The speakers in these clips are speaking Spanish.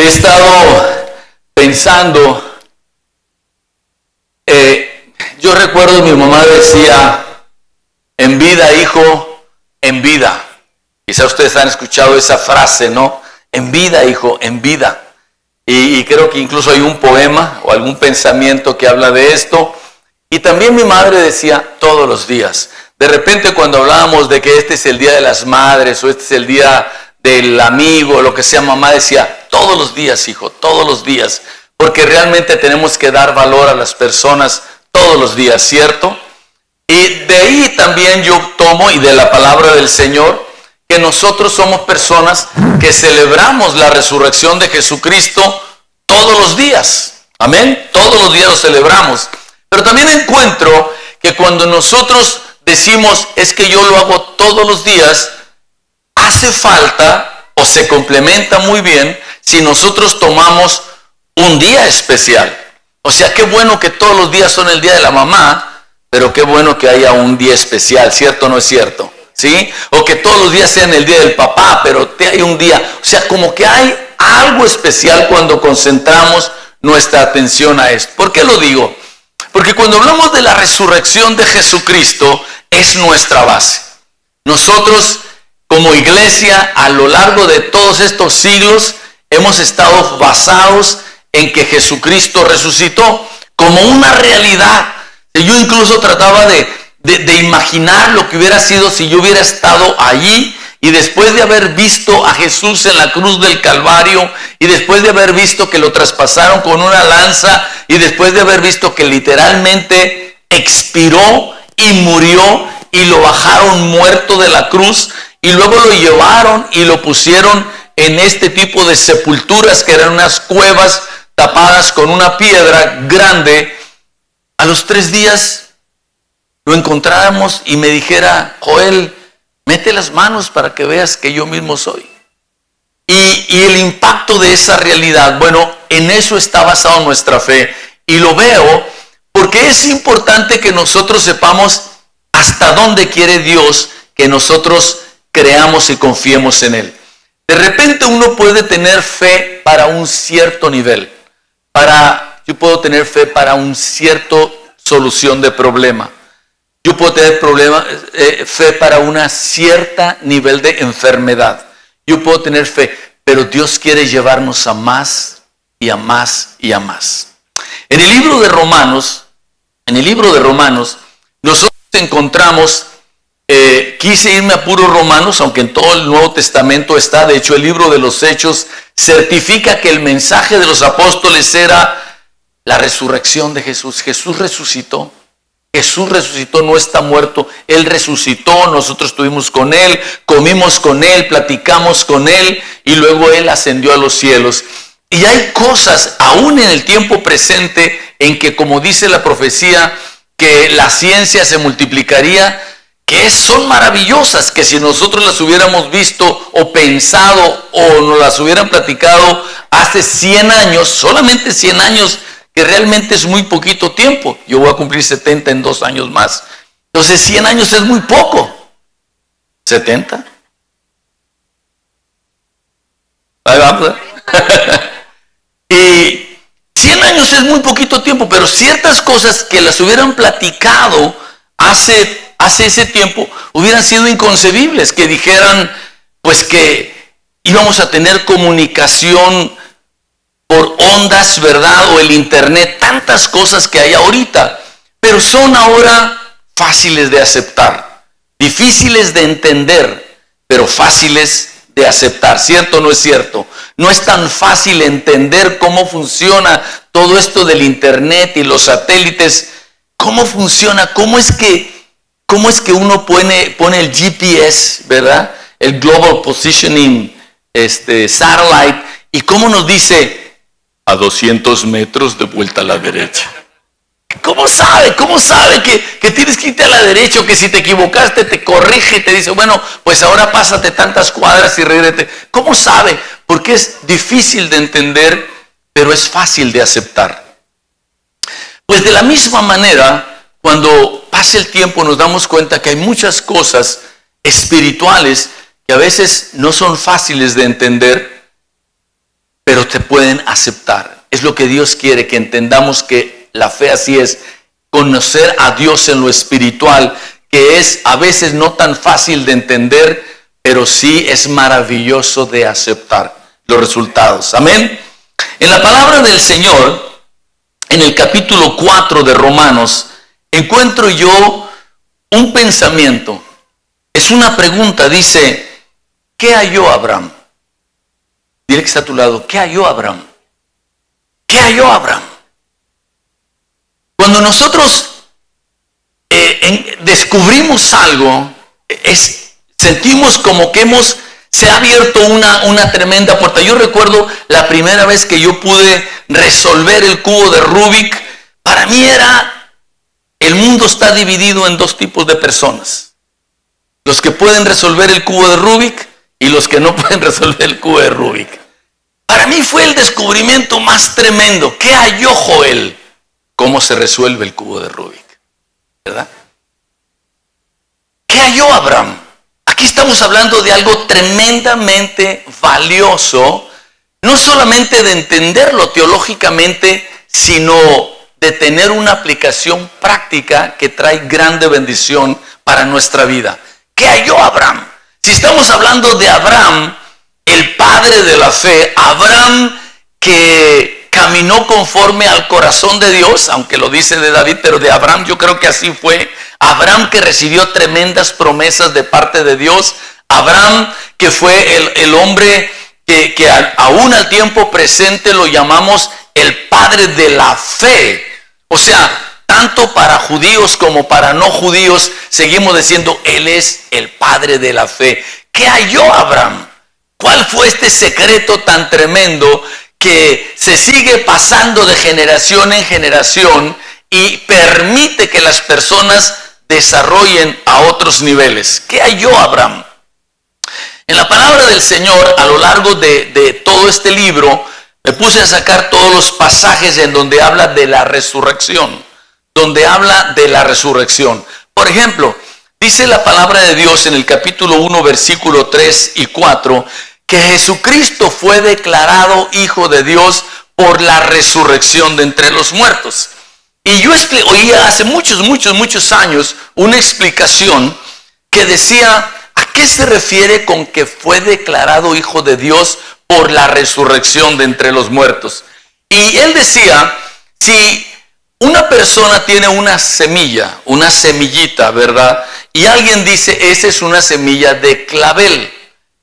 He estado pensando, yo recuerdo mi mamá decía, en vida, hijo, en vida. Quizá ustedes han escuchado esa frase, ¿no? En vida, hijo, en vida. Y creo que incluso hay un poema o algún pensamiento que habla de esto. Y también mi madre decía todos los días. De repente cuando hablábamos de que este es el día de las madres o este es el día del amigo, lo que sea, mamá decía todos los días, hijo, todos los días. Porque realmente tenemos que dar valor a las personas todos los días, ¿cierto? Y de ahí también yo tomo, y de la palabra del Señor, que nosotros somos personas que celebramos la resurrección de Jesucristo todos los días. Amén. Todos los días lo celebramos. Pero también encuentro que cuando nosotros decimos es que yo lo hago todos los días, hace falta o se complementa muy bien si nosotros tomamos un día especial. O sea, qué bueno que todos los días son el día de la mamá, pero qué bueno que haya un día especial, ¿cierto o no es cierto? ¿Sí? O que todos los días sean el día del papá, pero hay un día. O sea, como que hay algo especial cuando concentramos nuestra atención a esto. ¿Por qué lo digo? Porque cuando hablamos de la resurrección de Jesucristo, es nuestra base. Nosotros, como iglesia, a lo largo de todos estos siglos, hemos estado basados en que Jesucristo resucitó como una realidad. Yo incluso trataba de imaginar lo que hubiera sido si yo hubiera estado allí y después de haber visto a Jesús en la cruz del Calvario y después de haber visto que lo traspasaron con una lanza y después de haber visto que literalmente expiró y murió y lo bajaron muerto de la cruz y luego lo llevaron y lo pusieron en este tipo de sepulturas que eran unas cuevas tapadas con una piedra grande. A los 3 días lo encontráramos y me dijera, Joel, mete las manos para que veas que yo mismo soy. Y el impacto de esa realidad, bueno, en eso está basado nuestra fe. Y lo veo porque es importante que nosotros sepamos hasta dónde quiere Dios que nosotros creamos y confiemos en Él. De repente uno puede tener fe para un cierto nivel. Yo puedo tener fe para un cierto solución de problema. Yo puedo tener fe para una cierta nivel de enfermedad. Yo puedo tener fe, pero Dios quiere llevarnos a más y a más y a más. En el libro de Romanos, nosotros encontramos, quise irme a puros Romanos, aunque en todo el Nuevo Testamento está. De hecho, el libro de los Hechos certifica que el mensaje de los apóstoles era la resurrección de Jesús. Jesús resucitó. Jesús resucitó, no está muerto. Él resucitó, nosotros estuvimos con Él, comimos con Él, platicamos con Él y luego Él ascendió a los cielos. Y hay cosas, aún en el tiempo presente, en que, como dice la profecía, que la ciencia se multiplicaría, que son maravillosas, que si nosotros las hubiéramos visto o pensado o nos las hubieran platicado hace 100 años, solamente 100 años, que realmente es muy poquito tiempo. Yo voy a cumplir 70 en 2 años más. Entonces 100 años es muy poco. 70. Ahí vamos. Y 100 años es muy poquito tiempo, pero ciertas cosas que las hubieran platicado hace ese tiempo hubieran sido inconcebibles. Que dijeran pues que íbamos a tener comunicación por ondas, ¿verdad? O el internet, tantas cosas que hay ahorita, pero son ahora fáciles de aceptar, difíciles de entender, pero fáciles de aceptar. ¿Cierto o no es cierto? No es tan fácil entender cómo funciona todo esto del internet y los satélites. ¿Cómo funciona? ¿Cómo es que uno pone el GPS, ¿verdad? El Global Positioning Satellite, y cómo nos dice a 200 metros de vuelta a la derecha? ¿Cómo sabe? ¿Cómo sabe que tienes que irte a la derecha, o que si te equivocaste te corrige y te dice, bueno, pues ahora pásate tantas cuadras y regrete? ¿Cómo sabe? Porque es difícil de entender, pero es fácil de aceptar. Pues de la misma manera, cuando pasa el tiempo nos damos cuenta que hay muchas cosas espirituales que a veces no son fáciles de entender, pero te pueden aceptar. Es lo que Dios quiere, que entendamos que la fe así es, conocer a Dios en lo espiritual, que es a veces no tan fácil de entender, pero sí es maravilloso de aceptar los resultados. Amén. En la palabra del Señor, en el capítulo 4 de Romanos, encuentro yo un pensamiento. Es una pregunta, dice, ¿qué halló Abraham? Dile que está a tu lado, ¿qué halló Abraham? ¿Qué halló Abraham? Cuando nosotros descubrimos algo, sentimos como que se ha abierto una tremenda puerta. Yo recuerdo la primera vez que yo pude resolver el cubo de Rubik. Para mí el mundo está dividido en dos tipos de personas: los que pueden resolver el cubo de Rubik y los que no pueden resolver el cubo de Rubik. Para mí fue el descubrimiento más tremendo. ¿Qué halló Joel? ¿Cómo se resuelve el cubo de Rubik? ¿Verdad? ¿Qué halló Abraham? Aquí estamos hablando de algo tremendamente valioso, no solamente de entenderlo teológicamente, sino de tener una aplicación práctica que trae grande bendición para nuestra vida. ¿Qué halló Abraham? Si estamos hablando de Abraham, el padre de la fe, Abraham que caminó conforme al corazón de Dios, aunque lo dice de David, pero de Abraham yo creo que así fue. Abraham que recibió tremendas promesas de parte de Dios. Abraham que fue el hombre que aún al tiempo presente lo llamamos el padre de la fe. O sea, tanto para judíos como para no judíos seguimos diciendo, él es el padre de la fe. ¿Qué halló Abraham? ¿Cuál fue este secreto tan tremendo que se sigue pasando de generación en generación y permite que las personas desarrollen a otros niveles? ¿Qué halló Abraham? En la palabra del Señor, a lo largo de todo este libro, me puse a sacar todos los pasajes en donde habla de la resurrección. Por ejemplo, dice la palabra de Dios en el capítulo 1, versículo 3 y 4, que Jesucristo fue declarado Hijo de Dios por la resurrección de entre los muertos. Y yo oía hace muchos años una explicación que decía, ¿a qué se refiere con que fue declarado Hijo de Dios por la resurrección de entre los muertos? Y él decía, si una persona tiene una semillita, ¿verdad? Y alguien dice, esa es una semilla de clavel.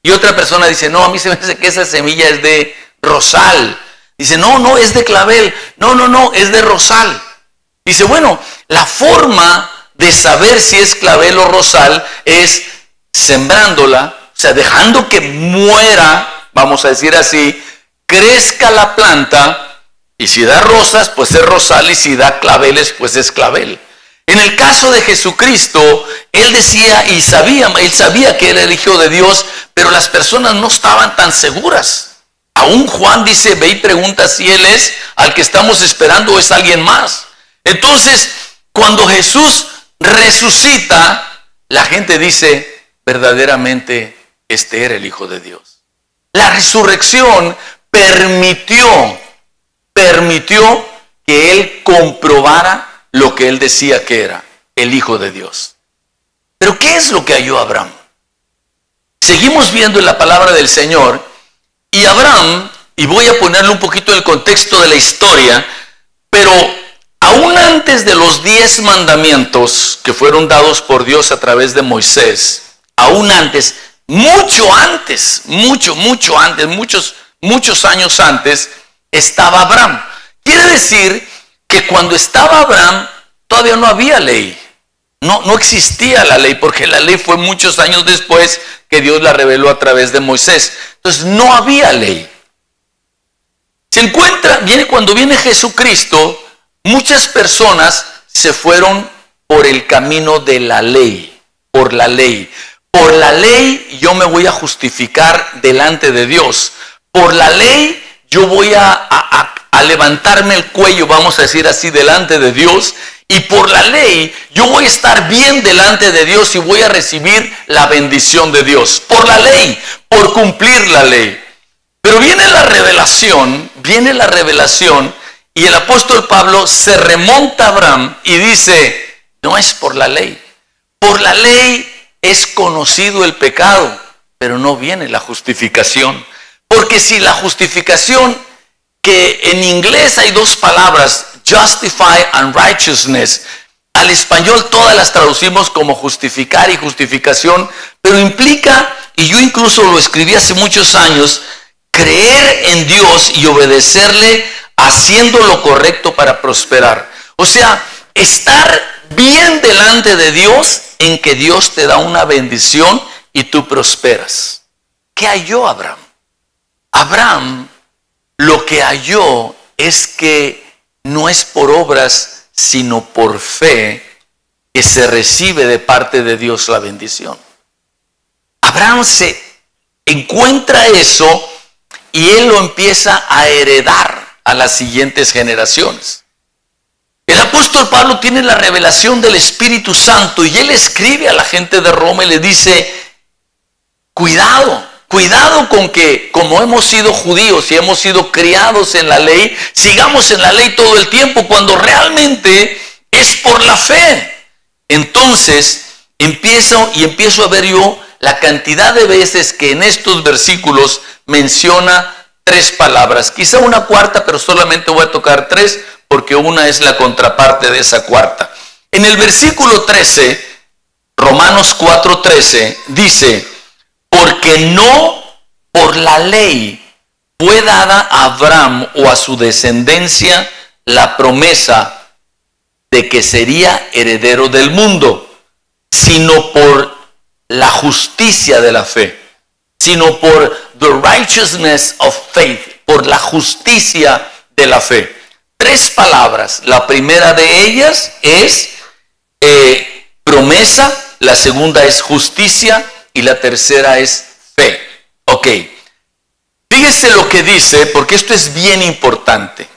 Y otra persona dice, no, a mí se me hace que esa semilla es de rosal. Dice, no, es de clavel. No, es de rosal. Dice, bueno, la forma de saber si es clavel o rosal es sembrándola, o sea, dejando que muera, vamos a decir así, crezca la planta, y si da rosas, pues es rosal, y si da claveles, pues es clavel. En el caso de Jesucristo, él decía y él sabía que era el Hijo de Dios, pero las personas no estaban tan seguras. Aún Juan dice, ve y pregunta si él es al que estamos esperando o es alguien más. Entonces, cuando Jesús resucita, la gente dice, verdaderamente este era el Hijo de Dios. La resurrección permitió que él comprobara lo que él decía que era, el Hijo de Dios. Pero ¿qué es lo que halló Abraham? Seguimos viendo en la palabra del Señor, y Abraham, y voy a ponerle un poquito el contexto de la historia, pero aún antes de los 10 mandamientos que fueron dados por Dios a través de Moisés, aún antes, muchos años antes, estaba Abraham. Quiere decir que cuando estaba Abraham, todavía no había ley. No existía la ley, porque la ley fue muchos años después que Dios la reveló a través de Moisés. Entonces no había ley. Cuando viene Jesucristo, muchas personas se fueron por el camino de la ley, por la ley. Por la ley yo me voy a justificar delante de Dios. Por la ley yo voy a levantarme el cuello, vamos a decir así, delante de Dios. Y por la ley yo voy a estar bien delante de Dios y voy a recibir la bendición de Dios. Por la ley, por cumplir la ley. Pero viene la revelación revelación, y el apóstol Pablo se remonta a Abraham y dice, no es por la ley. Por la ley es conocido el pecado, pero no viene la justificación. Porque si la justificación, que en inglés hay dos palabras, justify and righteousness, al español todas las traducimos como justificar y justificación, pero implica, y yo incluso lo escribí hace muchos años, creer en Dios y obedecerle haciendo lo correcto para prosperar. O sea, estar bien delante de Dios en que Dios te da una bendición y tú prosperas. ¿Qué halló Abraham? Abraham lo que halló es que no es por obras, sino por fe que se recibe de parte de Dios la bendición. Abraham se encuentra eso y él lo empieza a heredar a las siguientes generaciones. El apóstol Pablo tiene la revelación del Espíritu Santo y él escribe a la gente de Roma y le dice, cuidado con que como hemos sido judíos y hemos sido criados en la ley, sigamos en la ley todo el tiempo cuando realmente es por la fe. Entonces empiezo a ver yo la cantidad de veces que en estos versículos menciona tres palabras, quizá una cuarta, pero solamente voy a tocar tres porque una es la contraparte de esa cuarta. En el versículo 13, Romanos 4:13, dice, porque no por la ley fue dada a Abraham o a su descendencia la promesa de que sería heredero del mundo, sino por la justicia de la fe, sino por the righteousness of faith, por la justicia de la fe. Tres palabras, la primera de ellas es promesa, la segunda es justicia y la tercera es fe. Ok, fíjese lo que dice, porque esto es bien importante.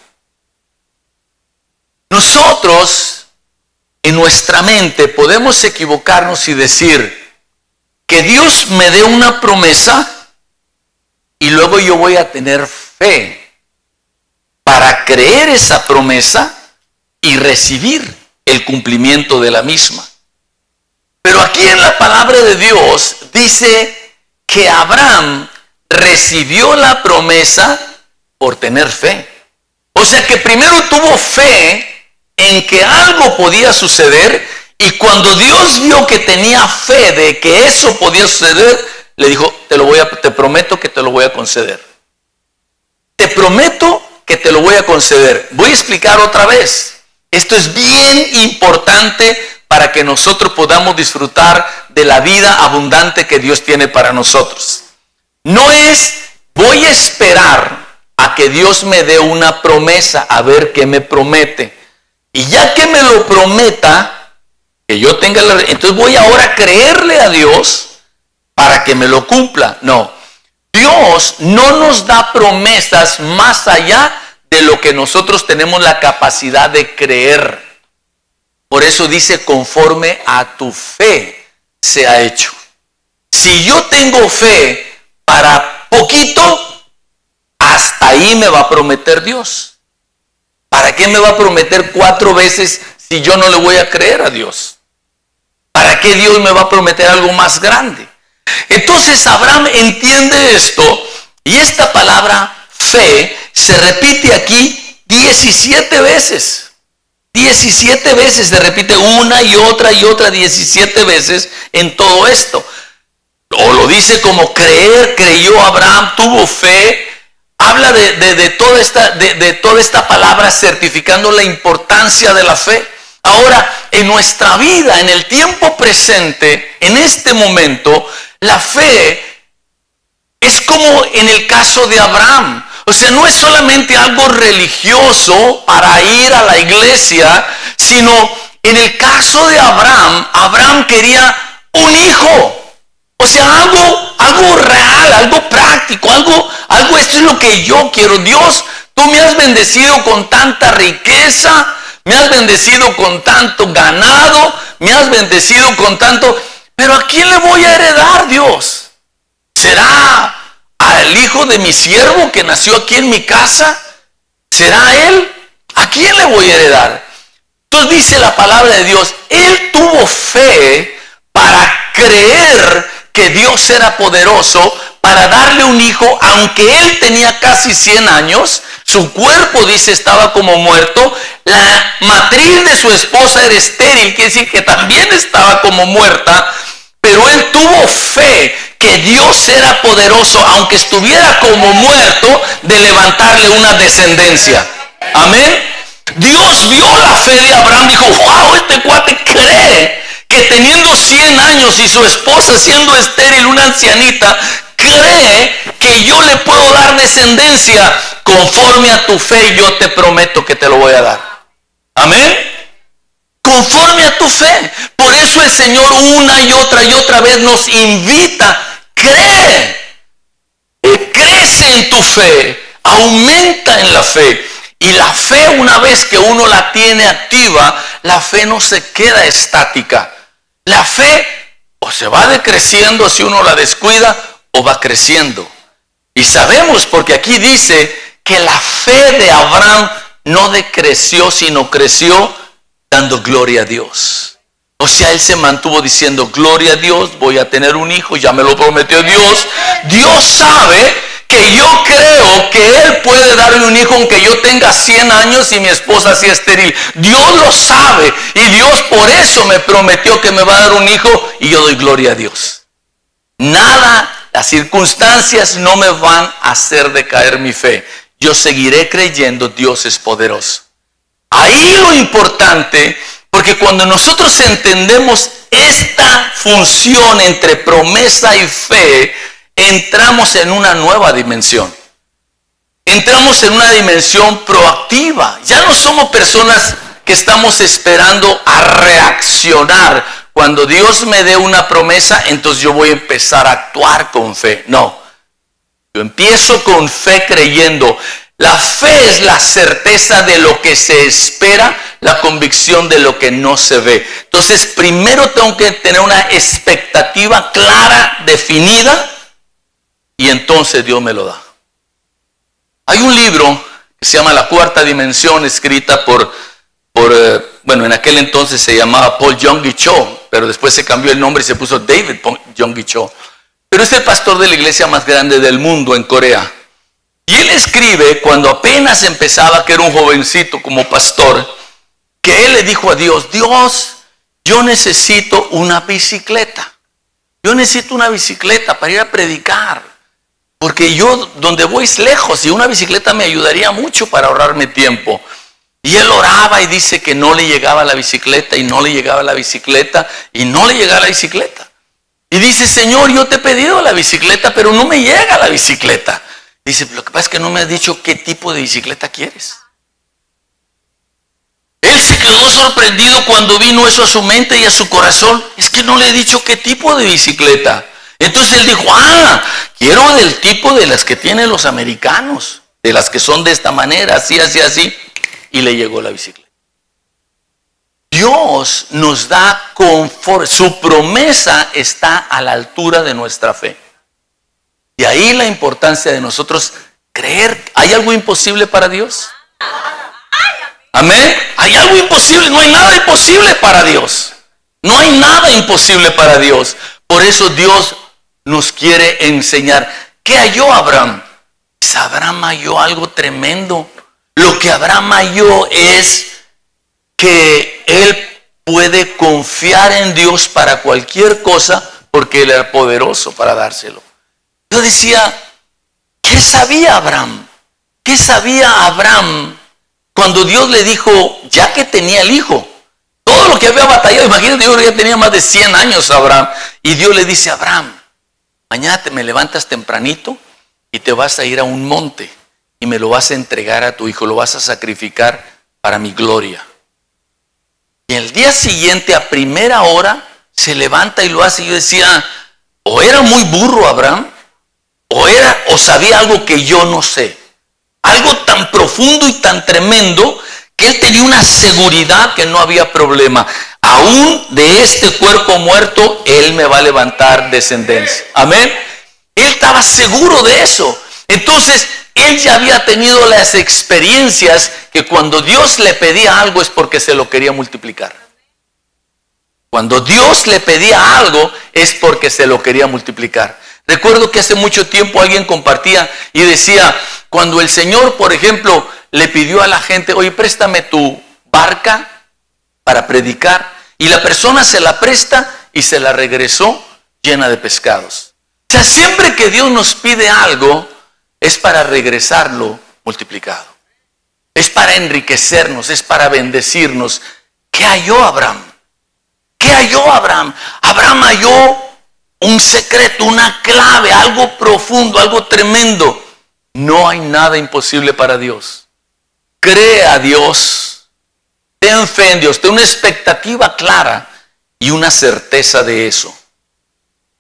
Nosotros en nuestra mente podemos equivocarnos y decir que Dios me dé una promesa y luego yo voy a tener fe para creer esa promesa y recibir el cumplimiento de la misma. Pero aquí en la palabra de Dios dice que Abraham recibió la promesa por tener fe. O sea que primero tuvo fe en que algo podía suceder y cuando Dios vio que tenía fe de que eso podía suceder, le dijo, te prometo que te lo voy a conceder. Te prometo que te lo voy a conceder. Voy a explicar otra vez. Esto es bien importante para que nosotros podamos disfrutar de la vida abundante que Dios tiene para nosotros. No es, voy a esperar a que Dios me dé una promesa, a ver qué me promete. Y ya que me lo prometa, que yo tenga entonces voy ahora a creerle a Dios para que me lo cumpla. No, Dios no nos da promesas más allá de lo que nosotros tenemos la capacidad de creer. Por eso dice, conforme a tu fe se ha hecho. Si yo tengo fe para poquito, hasta ahí me va a prometer Dios. ¿Para qué me va a prometer 4 veces si yo no le voy a creer a Dios? ¿Para qué Dios me va a prometer algo más grande? Entonces Abraham entiende esto y esta palabra fe se repite aquí 17 veces. 17 veces se repite una y otra 17 veces en todo esto. O lo dice como creer, creyó Abraham, tuvo fe. Habla de toda esta palabra certificando la importancia de la fe. Ahora, en nuestra vida, en el tiempo presente, en este momento, la fe es como en el caso de Abraham. O sea, no es solamente algo religioso para ir a la iglesia, sino en el caso de Abraham, Abraham quería un hijo. O sea, algo real, algo práctico, algo esto es lo que yo quiero. Dios, tú me has bendecido con tanta riqueza, me has bendecido con tanto ganado, me has bendecido con tanto, pero ¿a quién le voy a heredar, Dios? ¿Será al hijo de mi siervo que nació aquí en mi casa? ¿Será él? ¿A quién le voy a heredar? Entonces dice la palabra de Dios, él tuvo fe para creer que Dios era poderoso para darle un hijo, aunque él tenía casi 100 años, su cuerpo, dice, estaba como muerto, la matriz de su esposa era estéril, quiere decir que también estaba como muerta, pero él tuvo fe que Dios era poderoso, aunque estuviera como muerto, de levantarle una descendencia. Amén. Dios vio la fe de Abraham, dijo, wow, este cuate cree que teniendo 100 años y su esposa siendo estéril, una ancianita, cree que yo le puedo dar descendencia. Conforme a tu fe, yo te prometo que te lo voy a dar. Amén. Conforme a tu fe. Por eso el Señor una y otra vez nos invita. Cree. Crece en tu fe. Aumenta en la fe. Y la fe, una vez que uno la tiene activa, la fe no se queda estática. La fe o se va decreciendo si uno la descuida, o va creciendo. Y sabemos, porque aquí dice que la fe de Abraham no decreció, sino creció dando gloria a Dios. O sea, él se mantuvo diciendo, gloria a Dios, voy a tener un hijo, ya me lo prometió Dios. Dios sabe que yo creo que él puede darme un hijo aunque yo tenga 100 años y mi esposa sea estéril. Dios lo sabe y Dios por eso me prometió que me va a dar un hijo y yo doy gloria a Dios. Nada, las circunstancias no me van a hacer decaer mi fe. Yo seguiré creyendo, Dios es poderoso. Ahí lo importante, porque cuando nosotros entendemos esta función entre promesa y fe, entramos en una nueva dimensión. Entramos en una dimensión proactiva. Ya no somos personas que estamos esperando a reaccionar. Cuando Dios me dé una promesa, entonces yo voy a empezar a actuar con fe. No. Yo empiezo con fe creyendo. La fe es la certeza de lo que se espera, la convicción de lo que no se ve. Entonces, primero tengo que tener una expectativa clara, definida, y entonces Dios me lo da. Hay un libro que se llama La Cuarta Dimensión, escrita por en aquel entonces se llamaba Paul Yonggi Cho, pero después se cambió el nombre y se puso David Yonggi Cho. Pero es el pastor de la iglesia más grande del mundo en Corea. Y él escribe cuando apenas empezaba, que era un jovencito como pastor, que él le dijo a Dios, Dios, yo necesito una bicicleta. Yo necesito una bicicleta para ir a predicar. Porque yo donde voy es lejos y una bicicleta me ayudaría mucho para ahorrarme tiempo. Y él oraba y dice que no le llegaba la bicicleta y no le llegaba la bicicleta y no le llegaba la bicicleta. Y dice, Señor, yo te he pedido la bicicleta, pero no me llega la bicicleta. Dice, lo que pasa es que no me has dicho qué tipo de bicicleta quieres. Él se quedó sorprendido cuando vino eso a su mente y a su corazón. Es que no le he dicho qué tipo de bicicleta. Entonces él dijo, quiero del tipo de las que tienen los americanos, de las que son de esta manera, así, así, así. Y le llegó la bicicleta. Dios nos da confort, su promesa está a la altura de nuestra fe. Y ahí la importancia de nosotros creer. ¿Hay algo imposible para Dios? Amén. ¿Hay algo imposible? No hay nada imposible para Dios. No hay nada imposible para Dios. Por eso Dios nos quiere enseñar. ¿Qué halló Abraham? Pues Abraham halló algo tremendo. Lo que Abraham halló es que él puede confiar en Dios para cualquier cosa porque él era poderoso para dárselo. Yo decía, ¿qué sabía Abraham? ¿Qué sabía Abraham cuando Dios le dijo, ya que tenía el hijo? Todo lo que había batallado, imagínate, Dios ya tenía más de 100 años Abraham. Y Dios le dice a Abraham, mañana te me levantas tempranito y te vas a ir a un monte y me lo vas a entregar a tu hijo, lo vas a sacrificar para mi gloria. Y el día siguiente a primera hora se levanta y lo hace. Y yo decía, o era muy burro Abraham, o sabía algo que yo no sé. Algo tan profundo y tan tremendo que él tenía una seguridad que no había problema. Aún de este cuerpo muerto, él me va a levantar descendencia. Amén. Él estaba seguro de eso. Entonces, él ya había tenido las experiencias que cuando Dios le pedía algo es porque se lo quería multiplicar. Cuando Dios le pedía algo es porque se lo quería multiplicar. Recuerdo que hace mucho tiempo alguien compartía y decía, cuando el Señor, por ejemplo, le pidió a la gente, oye, préstame tu barca para predicar, y la persona se la presta y se la regresó llena de pescados. O sea, siempre que Dios nos pide algo, es para regresarlo multiplicado. Es para enriquecernos, es para bendecirnos. ¿Qué halló Abraham? ¿Qué halló Abraham? Abraham halló un secreto, una clave, algo profundo, algo tremendo. No hay nada imposible para Dios. Cree a Dios, ten fe en Dios, ten una expectativa clara y una certeza de eso.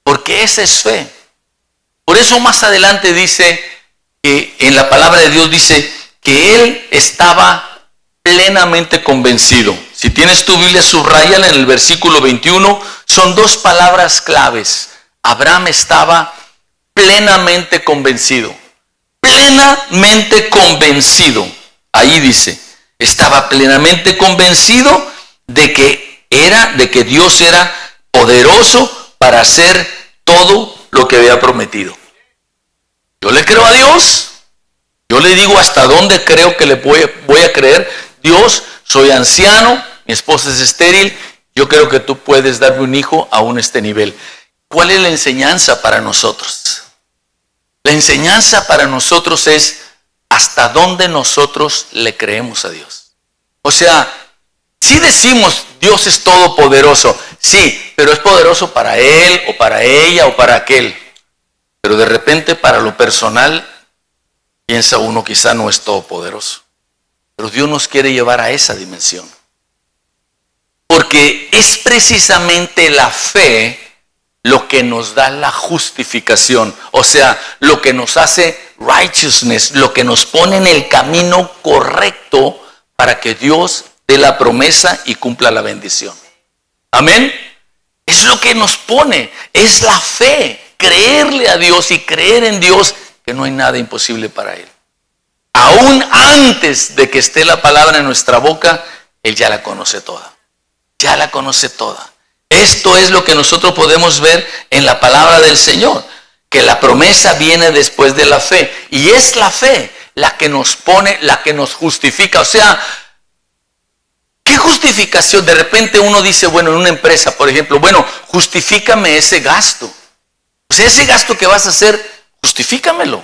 Porque esa es fe. Por eso más adelante dice, que en la palabra de Dios dice que él estaba plenamente convencido. Si tienes tu Biblia, subráyala en el versículo 21. Son dos palabras claves. Abraham estaba plenamente convencido. Plenamente convencido. Ahí dice, estaba plenamente convencido de que Dios era poderoso para hacer todo lo que había prometido. Yo le creo a Dios. Yo le digo hasta dónde creo que le voy a creer. Dios, soy anciano, mi esposa es estéril, yo creo que tú puedes darme un hijo aún a este nivel. ¿Cuál es la enseñanza para nosotros? La enseñanza para nosotros es hasta dónde nosotros le creemos a Dios. O sea, si decimos Dios es todopoderoso, sí, pero es poderoso para él o para ella o para aquel. Pero de repente para lo personal, piensa uno quizá no es todopoderoso. Pero Dios nos quiere llevar a esa dimensión. Porque es precisamente la fe lo que nos da la justificación. O sea, lo que nos hace righteousness, lo que nos pone en el camino correcto para que Dios dé la promesa y cumpla la bendición. Amén. Es lo que nos pone, es la fe. Creerle a Dios y creer en Dios que no hay nada imposible para Él. Aún antes de que esté la palabra en nuestra boca, Él ya la conoce toda. Ya la conoce toda. Esto es lo que nosotros podemos ver en la palabra del Señor, que la promesa viene después de la fe. Y es la fe la que nos pone, la que nos justifica. O sea, ¿qué justificación? De repente uno dice, bueno, en una empresa, por ejemplo, bueno, justifícame ese gasto. O sea, ese gasto que vas a hacer, justifícamelo.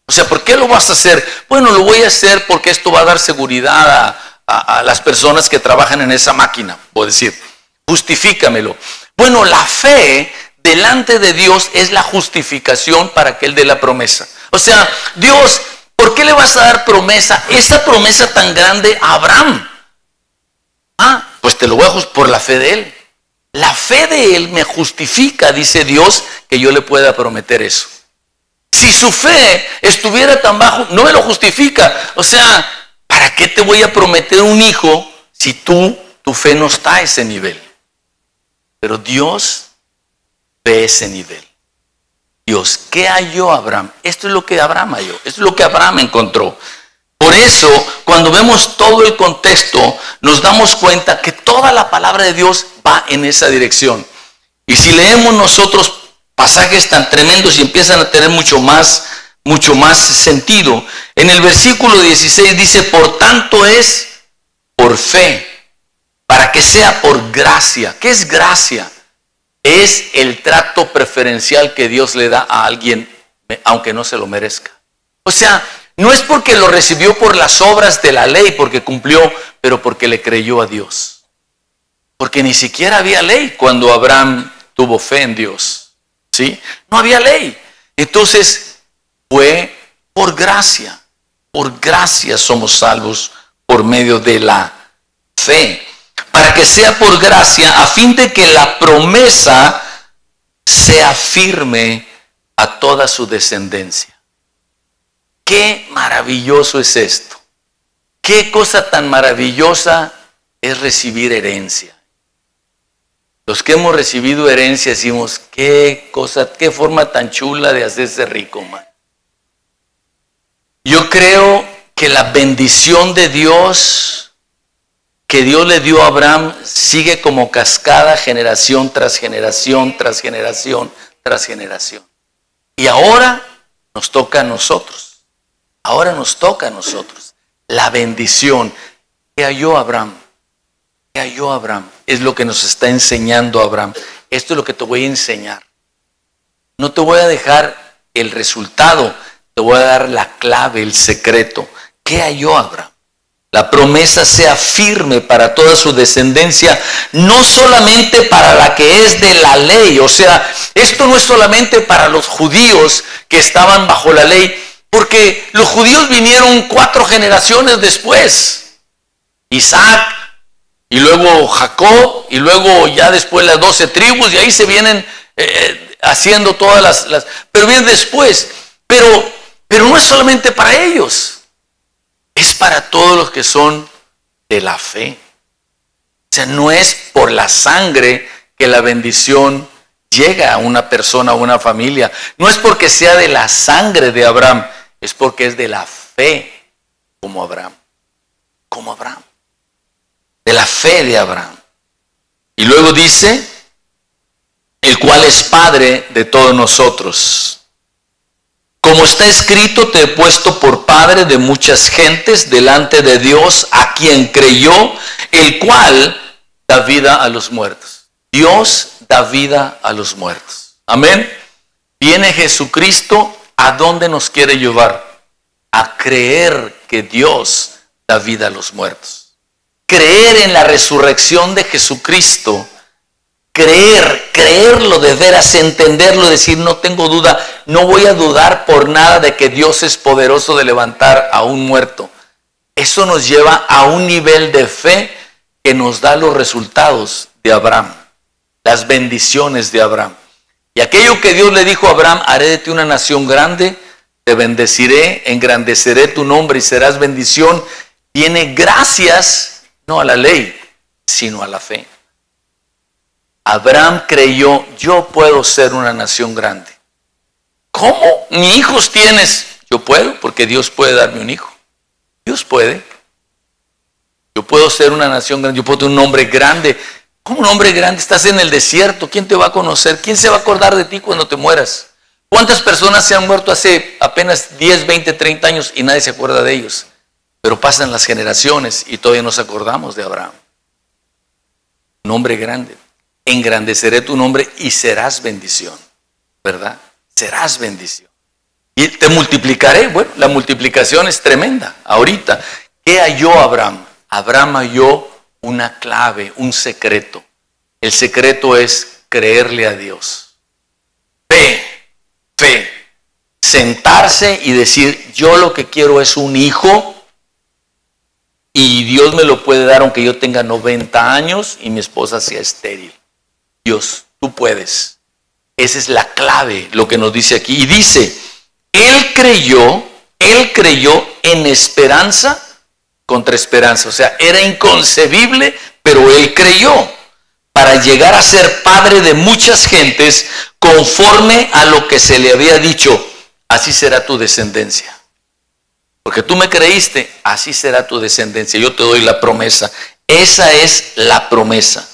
O sea, ¿por qué lo vas a hacer? Bueno, lo voy a hacer porque esto va a dar seguridad a las personas que trabajan en esa máquina, puedo decir. Justifícamelo. Bueno, la fe delante de Dios es la justificación para que Él dé la promesa. O sea, Dios, ¿por qué le vas a dar promesa? Esta promesa tan grande a Abraham. Pues te lo voy a justificar por la fe de Él. La fe de Él me justifica, dice Dios, que yo le pueda prometer eso. Si su fe estuviera tan bajo, no me lo justifica. O sea, ¿para qué te voy a prometer un hijo si tu fe no está a ese nivel? Pero Dios ve ese nivel. Dios, ¿qué halló Abraham? Esto es lo que Abraham halló, esto es lo que Abraham encontró. Por eso, cuando vemos todo el contexto, nos damos cuenta que toda la palabra de Dios va en esa dirección. Y si leemos nosotros pasajes tan tremendos y empiezan a tener mucho más sentido, en el versículo 16 dice, por tanto es por fe, para que sea por gracia. ¿Qué es gracia? Es el trato preferencial que Dios le da a alguien, aunque no se lo merezca. O sea, no es porque lo recibió por las obras de la ley, porque cumplió, pero porque le creyó a Dios. Porque ni siquiera había ley cuando Abraham tuvo fe en Dios. ¿Sí? No había ley. Entonces, fue por gracia. Por gracia somos salvos por medio de la fe. Para que sea por gracia, a fin de que la promesa sea firme a toda su descendencia. Qué maravilloso es esto. Qué cosa tan maravillosa es recibir herencia. Los que hemos recibido herencia decimos, qué cosa, qué forma tan chula de hacerse rico, man. Yo creo que la bendición de Dios que Dios le dio a Abraham sigue como cascada generación tras generación, tras generación, tras generación. Y ahora nos toca a nosotros. Ahora nos toca a nosotros. La bendición que halló Abraham. Que halló Abraham. Es lo que nos está enseñando Abraham. Esto es lo que te voy a enseñar. No te voy a dejar el resultado. Te voy a dar la clave, el secreto. ¿Qué halló Abraham? La promesa sea firme para toda su descendencia, no solamente para la que es de la ley. O sea, esto no es solamente para los judíos que estaban bajo la ley, porque los judíos vinieron 4 generaciones después. Isaac, y luego Jacob, y luego ya después las 12 tribus, y ahí se vienen haciendo todas las pero viene después. Pero no es solamente para ellos. Es para todos los que son de la fe. O sea, no es por la sangre que la bendición llega a una persona, a una familia. No es porque sea de la sangre de Abraham, es porque es de la fe como Abraham. Como Abraham. De la fe de Abraham. Y luego dice, el cual es Padre de todos nosotros. Como está escrito, te he puesto por padre de muchas gentes delante de Dios, a quien creyó, el cual da vida a los muertos. Dios da vida a los muertos. Amén. Viene Jesucristo, ¿a dónde nos quiere llevar? A creer que Dios da vida a los muertos. Creer en la resurrección de Jesucristo. Creerlo de veras, entenderlo, decir, no tengo duda, no voy a dudar por nada de que Dios es poderoso de levantar a un muerto. Eso nos lleva a un nivel de fe que nos da los resultados de Abraham, las bendiciones de Abraham. Y aquello que Dios le dijo a Abraham, haré de ti una nación grande, te bendeciré, engrandeceré tu nombre y serás bendición, viene gracias, no a la ley, sino a la fe. Abraham creyó, yo puedo ser una nación grande. ¿Cómo? ¿Ni hijos tienes? Yo puedo, porque Dios puede darme un hijo. Dios puede. Yo puedo ser una nación grande, yo puedo tener un nombre grande. ¿Cómo un hombre grande? Estás en el desierto, ¿quién te va a conocer? ¿Quién se va a acordar de ti cuando te mueras? ¿Cuántas personas se han muerto hace apenas 10, 20, 30 años y nadie se acuerda de ellos? Pero pasan las generaciones y todavía nos acordamos de Abraham. Un hombre grande. Engrandeceré tu nombre y serás bendición, ¿verdad? Serás bendición. Y te multiplicaré. Bueno, la multiplicación es tremenda. Ahorita, ¿qué halló Abraham? Abraham halló una clave, un secreto. El secreto es creerle a Dios. Fe. Sentarse y decir, yo lo que quiero es un hijo y Dios me lo puede dar aunque yo tenga 90 años y mi esposa sea estéril. Dios, tú puedes. Esa es la clave, lo que nos dice aquí. Y dice, él creyó en esperanza contra esperanza. O sea, era inconcebible, pero él creyó para llegar a ser padre de muchas gentes conforme a lo que se le había dicho. Así será tu descendencia. Porque tú me creíste, así será tu descendencia. Yo te doy la promesa. Esa es la promesa.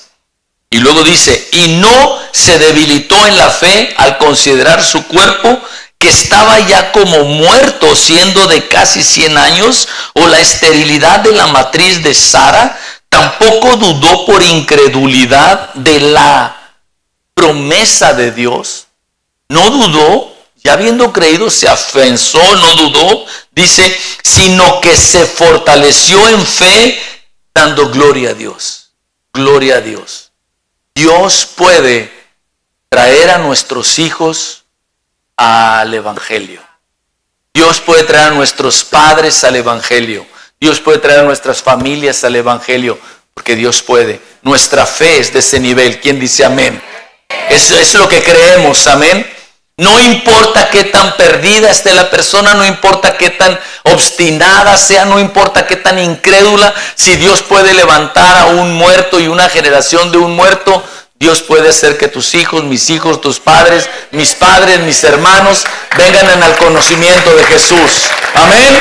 Y luego dice, y no se debilitó en la fe al considerar su cuerpo, que estaba ya como muerto, siendo de casi 100 años, o la esterilidad de la matriz de Sara. Tampoco dudó por incredulidad de la promesa de Dios. No dudó, ya habiendo creído, se afianzó, no dudó, dice, sino que se fortaleció en fe, dando gloria a Dios. Gloria a Dios. Dios puede traer a nuestros hijos al Evangelio. Dios puede traer a nuestros padres al Evangelio. Dios puede traer a nuestras familias al Evangelio, porque Dios puede. Nuestra fe es de ese nivel. ¿Quién dice amén? Eso es lo que creemos, amén. No importa qué tan perdida esté la persona, no importa qué tan obstinada sea, no importa qué tan incrédula, si Dios puede levantar a un muerto y una generación de un muerto, Dios puede hacer que tus hijos, tus padres, mis hermanos, vengan al conocimiento de Jesús. Amén.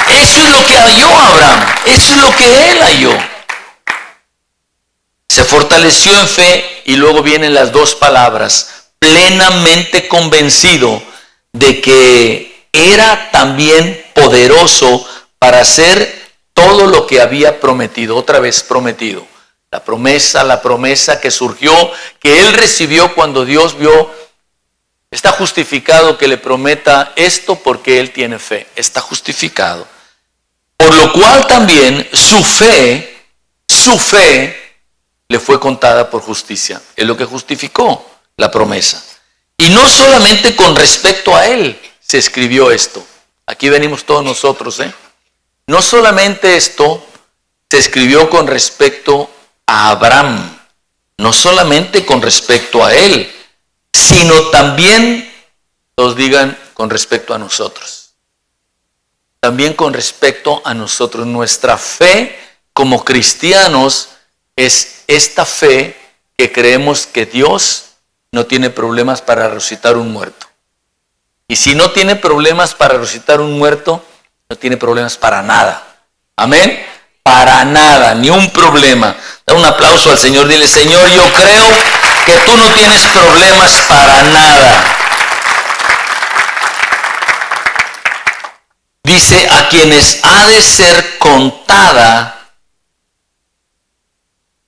Eso es lo que halló Abraham. Eso es lo que él halló. Se fortaleció en fe y luego vienen las dos palabras: plenamente convencido de que era también poderoso para hacer todo lo que había prometido. Otra vez prometido. La promesa que surgió, que él recibió cuando Dios vio. Está justificado que le prometa esto porque él tiene fe. Está justificado. Por lo cual también su fe le fue contada por justicia. Es lo que justificó la promesa. Y no solamente con respecto a él se escribió esto. Aquí venimos todos nosotros, No solamente esto se escribió con respecto a Abraham, no solamente con respecto a él, sino también, todos digan, con respecto a nosotros. También con respecto a nosotros. Nuestra fe como cristianos es esta fe que creemos que Dios no tiene problemas para resucitar un muerto. Y si no tiene problemas para resucitar un muerto, no tiene problemas para nada. Amén. Para nada, ni un problema. Da un aplauso al Señor. Dile: Señor, yo creo que tú no tienes problemas para nada. Dice: a quienes ha de ser contada,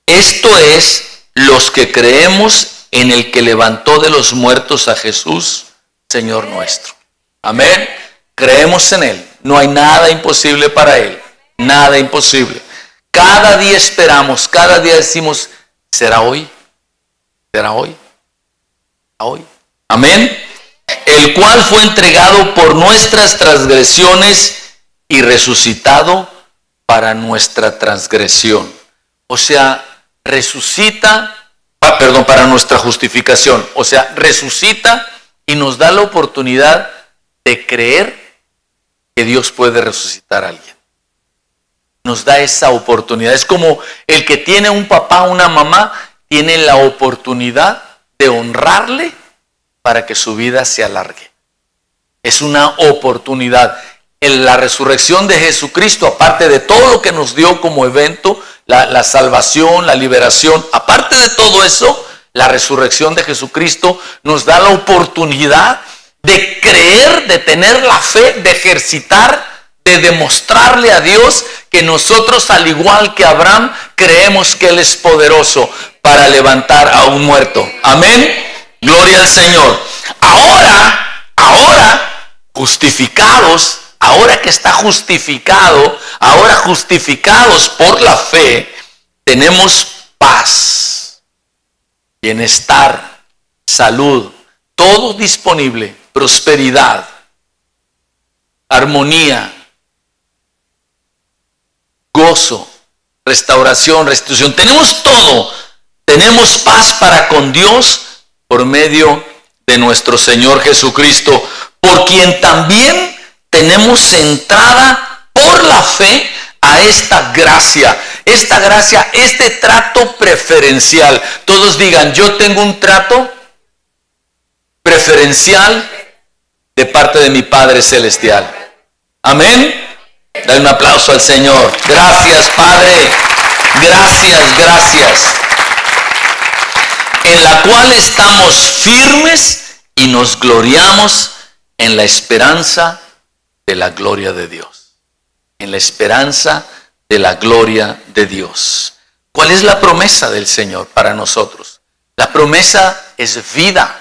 esto es, los que creemos en el que levantó de los muertos a Jesús, Señor nuestro. Amén. Creemos en Él. No hay nada imposible para Él. Nada imposible. Cada día esperamos, cada día decimos: ¿será hoy? ¿Será hoy? ¿Será hoy? Amén. El cual fue entregado por nuestras transgresiones y resucitado para nuestra transgresión. O sea, para nuestra justificación. O sea, resucita y nos da la oportunidad de creer que Dios puede resucitar a alguien. Nos da esa oportunidad. Es como el que tiene un papá, una mamá, tiene la oportunidad de honrarle para que su vida se alargue. Es una oportunidad. En la resurrección de Jesucristo, aparte de todo lo que nos dio como evento, la salvación, la liberación, aparte de todo eso, la resurrección de Jesucristo nos da la oportunidad de creer, de tener la fe, de ejercitar, de demostrarle a Dios que nosotros, al igual que Abraham, creemos que Él es poderoso para levantar a un muerto. Amén. Gloria al Señor. Ahora, justificados, ahora que está justificado, ahora justificados por la fe, tenemos paz, bienestar, salud, todo disponible, prosperidad, armonía, gozo, restauración, restitución. Tenemos todo. Tenemos paz para con Dios por medio de nuestro Señor Jesucristo, por quien también tenemos entrada por la fe a esta gracia, este trato preferencial. Todos digan: yo tengo un trato preferencial de parte de mi Padre Celestial. Amén. Dale un aplauso al Señor. Gracias, Padre. Gracias. En la cual estamos firmes y nos gloriamos en la esperanza de la gloria de Dios. En la esperanza de la gloria de Dios. ¿Cuál es la promesa del Señor para nosotros? La promesa es vida.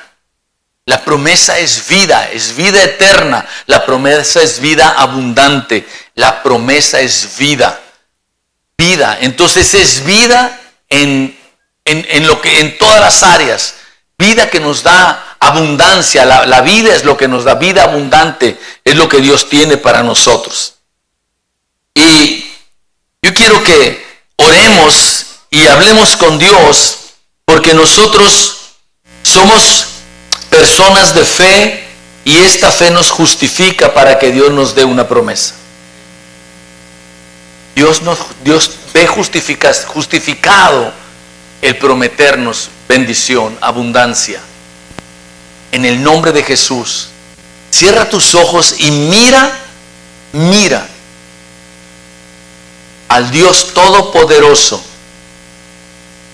La promesa es vida eterna. La promesa es vida abundante. La promesa es vida. Entonces es vida en todas las áreas. Vida que nos da abundancia. La vida es lo que nos da vida abundante. Es lo que Dios tiene para nosotros. Y yo quiero que oremos y hablemos con Dios, porque nosotros somos personas de fe y esta fe nos justifica para que Dios nos dé una promesa. Dios ve justificado el prometernos bendición, abundancia. En el nombre de Jesús, cierra tus ojos y mira al Dios Todopoderoso,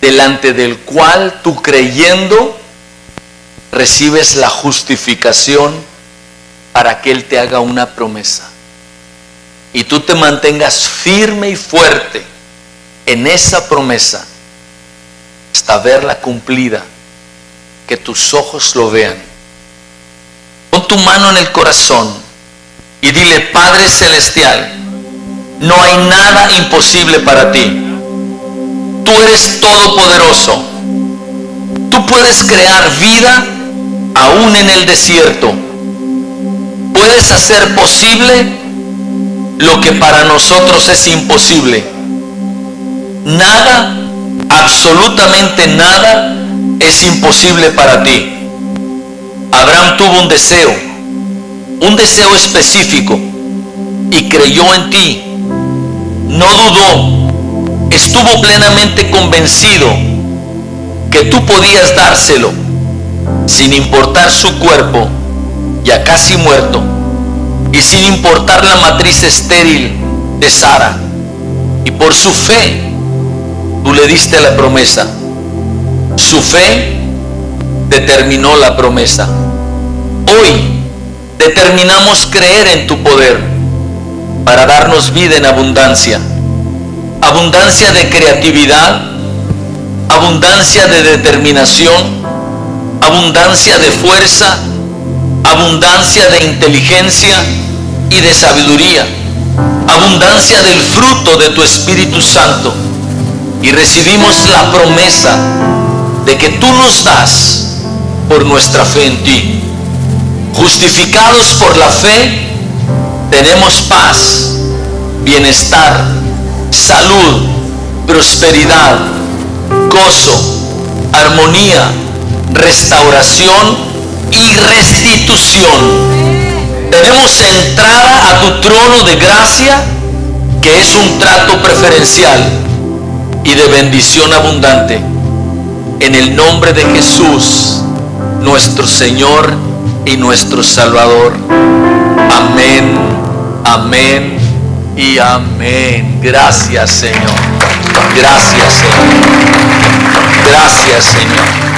delante del cual tú, creyendo, recibes la justificación para que Él te haga una promesa. Y tú te mantengas firme y fuerte en esa promesa hasta verla cumplida, que tus ojos lo vean. Pon tu mano en el corazón y dile: Padre Celestial, no hay nada imposible para ti. Tú eres todopoderoso. Tú puedes crear vida aún en el desierto. Puedes hacer posible lo que para nosotros es imposible. Nada, absolutamente nada, es imposible para ti. Abraham tuvo un deseo específico, y creyó en ti. No dudó, estuvo plenamente convencido que tú podías dárselo, sin importar su cuerpo ya casi muerto, y sin importar la matriz estéril de Sara. Y por su fe, tú le diste la promesa. Su fe determinó la promesa. Hoy determinamos creer en tu poder para darnos vida en abundancia. Abundancia de creatividad, abundancia de determinación, abundancia de fuerza, abundancia de inteligencia y de sabiduría, abundancia del fruto de tu Espíritu Santo. Y recibimos la promesa de que tú nos das por nuestra fe en ti. Justificados por la fe, tenemos paz, bienestar, salud, prosperidad, gozo, armonía, restauración y restitución. Tenemos entrada a tu trono de gracia, que es un trato preferencial y de bendición abundante. En el nombre de Jesús, nuestro Señor y nuestro Salvador. Amén, amén y amén. Gracias, Señor. Gracias, Señor. Gracias, Señor.